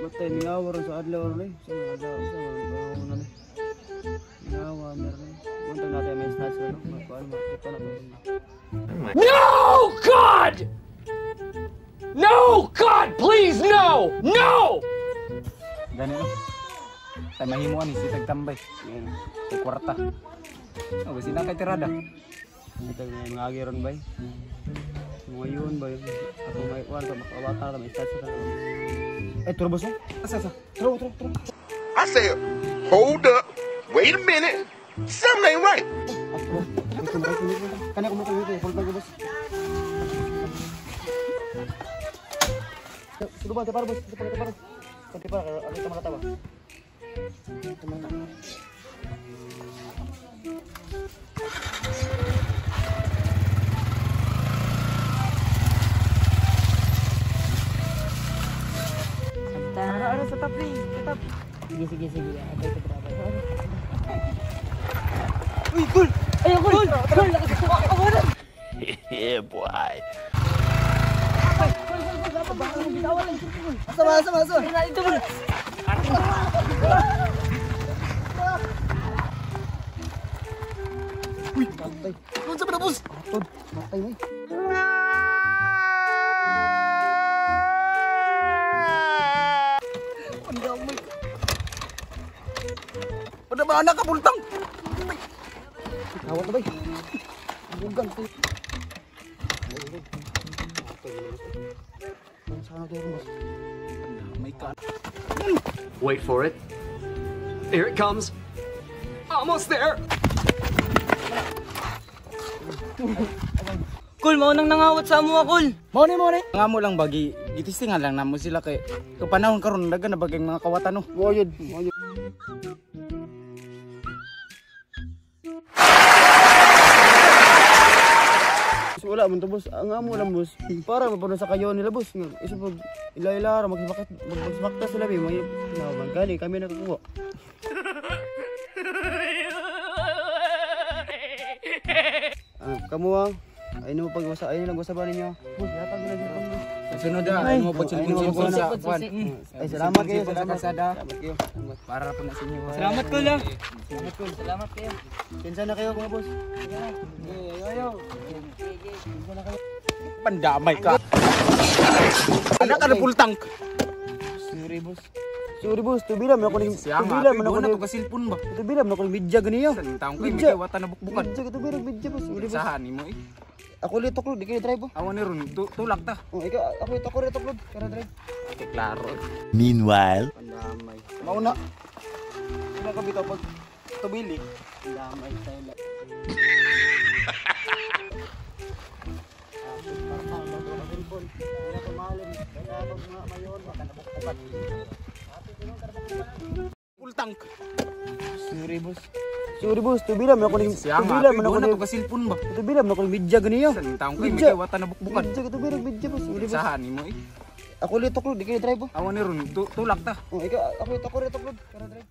matay ningawa ron sa adlaw ron sa mga adlaw sa mga na ningawa meron untang natin may snatch ron magkuan makita na No God! No God, please no! No! Gani no. Tay mahimo ani si tagtambay. Yan. Tay kwarta. Oh, basi na kay tirada. ito mga agiron bay ngayon bay ako may kuan sa makawata may snatch sa turbos mo asa tro I said, hold up, wait a minute, something ain't right. Kanya ko mo dito, full bag boss. Sudah ba, para boss, para. Kanti para, ano ito makatawa. Tumana. Ano sa top ring, sa top. Sige. Abay ko bravo. Uy, gol! Ay, gol! Gol! Yeah, boy. Asa. Dito mo. Uy, patay. Ano sa pinabos? Patay mo. Pada ba anak ka pultang? Awat na bay. Bugang to. Sana kayo mas. May ka. Wait for it. Here it comes. Almost there. Kul, mao nang nangawat sa amo Kul. Mo ni. Nga mo lang bagi gitistingan lang namo sila kay panahon karon dagan na bagang mga kawatan no. Mo yun. Wala man to boss. Ang amo lang boss. Para mapuno sa kayo nila boss. Isa pag ila-ila magbakta sila may naman gani kami nakakuha. Kamu ay mo pag-usa ay lang usaban ninyo. Boss, yata ginagipon mo. Sunod ay mo pagsilpon sa kwan. Ay salamat kayo sa kasada. Salamat kayo. Para po na sa inyo. Salamat ko lang. Salamat kayo. Kinsa na kayo mga boss? Ayo. Pandamay ka. Anak ka na pultang. Sorry boss, tubilam ako ni tubilam man ako na ko silpon ba. Tubilam ako ni midja ganiyo. Sa taong kay may wata na bukbukan. Tubilam midja boss. Sahan mo eh. Ako lito ko, di kayo drive po. Awan ni ron tulak ta. Oh, ikaw ako rito ko, kara drive. Okay, klaro. Meanwhile, Pandamay. Mauna. Sino ka bitaw pag tubili? Pandamay tayo. Pultang. Sorry boss, tubilam ako ni tubilam man ako na ni ko silpon ba. tubilam ako ni midja ganiyo. Sa taong kay may wata na bukbukan. Tubilam midja boss. Sahan mo eh. Ako lito ko, di kayo drive po. Awan ni ron tulak ta. Oh, ikaw ako rito ko, kara drive.